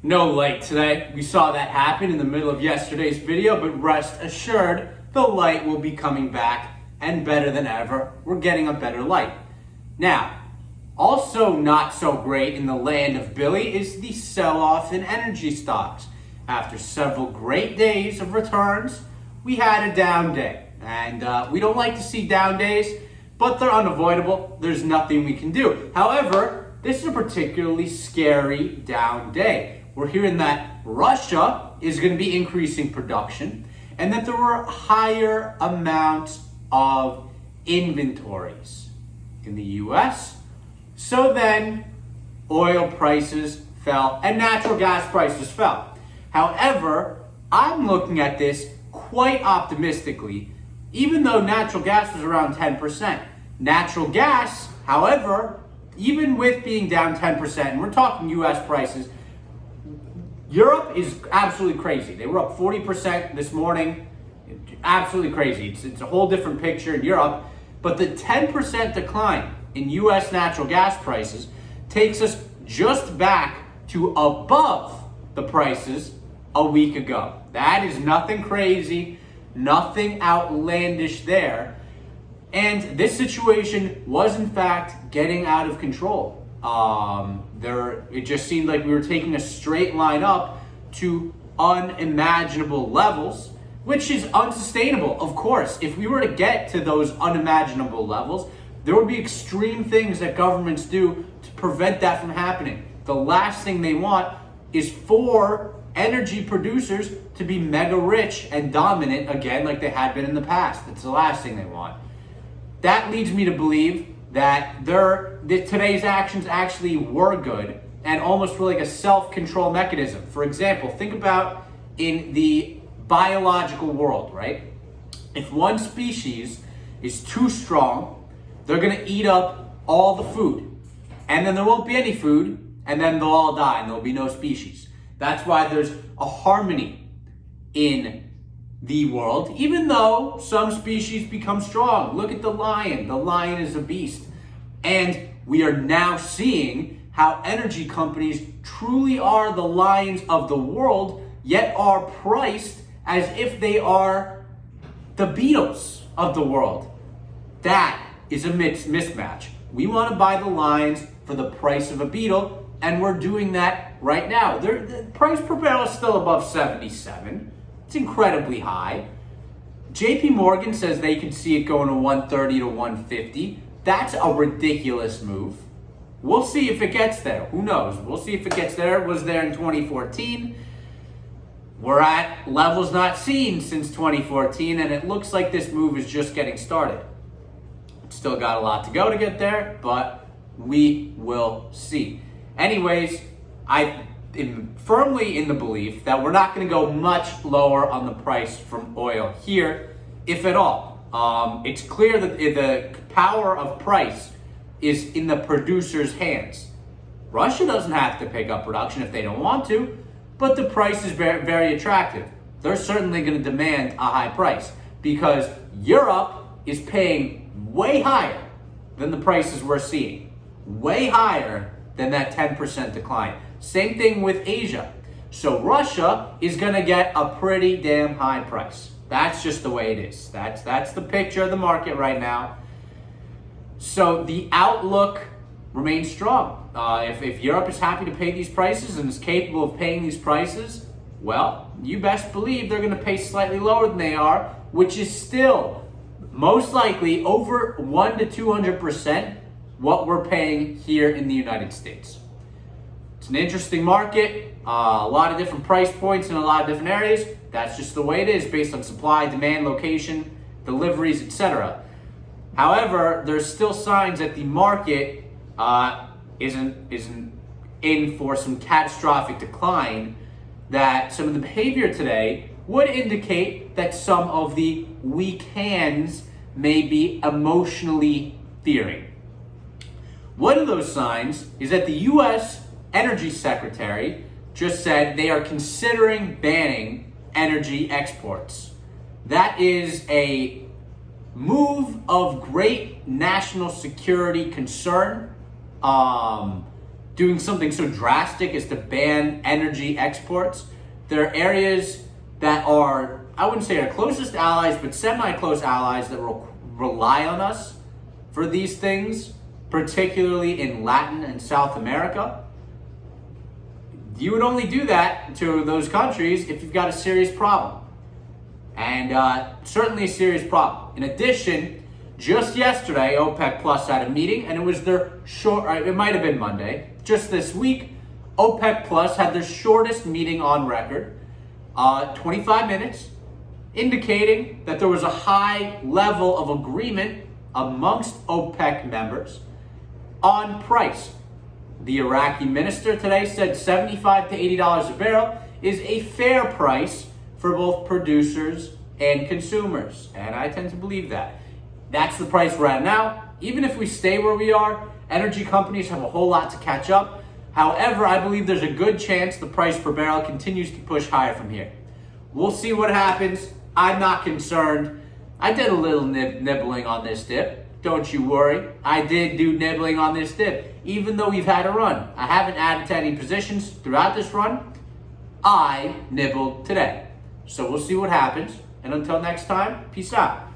No light today. We saw that happen in the middle of yesterday's video, but rest assured, the light will be coming back and better than ever. We're getting a better light. Now, also not so great in the land of Billy is the sell-off in energy stocks. After several great days of returns, we had a down day. And we don't like to see down days, but they're unavoidable. There's nothing we can do. However, this is a particularly scary down day. We're hearing that Russia is going to be increasing production and that there were higher amounts of inventories in the US. So then oil prices fell and natural gas prices fell. However, I'm looking at this quite optimistically, even though natural gas was around 10%. Natural gas, however, even with being down 10%, and we're talking US prices, Europe is absolutely crazy. They were up 40% this morning. Absolutely crazy. It's a whole different picture in Europe. But the 10% decline in US natural gas prices takes us just back to above the prices a week ago. That is nothing crazy, nothing outlandish there. And this situation was in fact getting out of control. It just seemed like we were taking a straight line up to unimaginable levels, which is unsustainable. Of course, if we were to get to those unimaginable levels, there would be extreme things that governments do to prevent that from happening. The last thing they want is for energy producers to be mega rich and dominant again like they had been in the past. That's the last thing they want. That leads me to believe that today's actions actually were good and almost were like a self-control mechanism. For example, think about in the biological world, right? If one species is too strong, they're gonna eat up all the food. And then there won't be any food, and then they'll all die and there'll be no species. That's why there's a harmony in the world, even though some species become strong. Look at the lion. The lion is a beast. And we are now seeing how energy companies truly are the lions of the world, yet are priced as if they are the Beatles of the world. That is a mismatch. We want to buy the lions for the price of a beetle, and we're doing that right now. The price per barrel is still above 77. It's incredibly high. JP Morgan says they could see it going to 130 to 150. That's a ridiculous move. We'll see if it gets there. Who knows? We'll see if it gets there. It was there in 2014. We're at levels not seen since 2014, and it looks like this move is just getting started. It's still got a lot to go to get there, but we will see. Anyways, I am firmly in the belief that we're not going to go much lower on the price from oil here, if at all. It's clear that the power of price is in the producer's hands. Russia doesn't have to pick up production if they don't want to, but the price is very, very attractive. They're certainly going to demand a high price because Europe is paying way higher than the prices we're seeing. Way higher than that 10% decline. Same thing with Asia. So Russia is going to get a pretty damn high price. That's just the way it is. That's the picture of the market right now. So the outlook remains strong. If Europe is happy to pay these prices and is capable of paying these prices, well, you best believe they're going to pay slightly lower than they are, which is still most likely over 100 to 200% what we're paying here in the United States. It's an interesting market, a lot of different price points in a lot of different areas. That's just the way it is based on supply, demand, location, deliveries, etc. However, there's still signs that the market isn't in for some catastrophic decline, that some of the behavior today would indicate that some of the weak hands may be emotionally fearing. One of those signs is that the U.S. Energy Secretary just said they are considering banning energy exports. That is a move of great national security concern doing something so drastic as to ban energy exports. There are areas that are, I wouldn't say our closest allies, but semi-close allies that will rely on us for these things, particularly in Latin and South America. You would only do that to those countries if you've got a serious problem. And certainly a serious problem. In addition, just yesterday, OPEC Plus had a meeting, and it was their it might have been Monday. Just this week, OPEC Plus had their shortest meeting on record, 25 minutes, indicating that there was a high level of agreement amongst OPEC members on price. The Iraqi minister today said $75 to $80 a barrel is a fair price for both producers and consumers. And I tend to believe that. That's the price we're at now. Even if we stay where we are, energy companies have a whole lot to catch up. However, I believe there's a good chance the price per barrel continues to push higher from here. We'll see what happens. I'm not concerned. I did a little nibbling on this dip. Don't you worry. I did do nibbling on this dip, even though we've had a run. I haven't added to any positions throughout this run. I nibbled today. So we'll see what happens. And until next time, peace out.